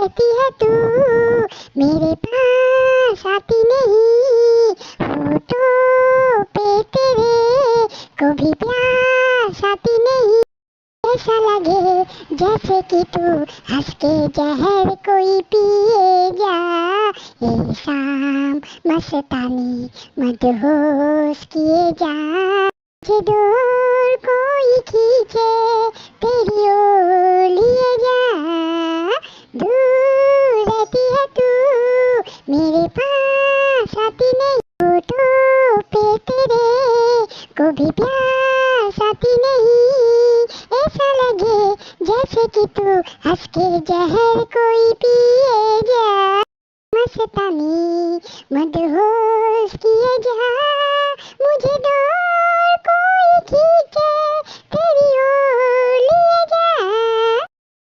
रहती है तू मेरे पास आती नहीं, होठों पे तेरे को भी प्यास आती नहीं। ऐसा लगे जैसे कि तू हंस के जहर कोई पिए जा, ये शाम मस्तानी मदहोश किए जा। मुझे दूर कोई खींचे तेरी ओर लिए जा, दूर रहती है तू मेरे पास आती नहीं, होठों पे तेरे को भी प्यास आती नहीं। ऐसा लगे जैसे कि तू हंस के जहर कोई पिए जा, मस्तानी मदहोश किए जा। मुझे दूर कोई खींचे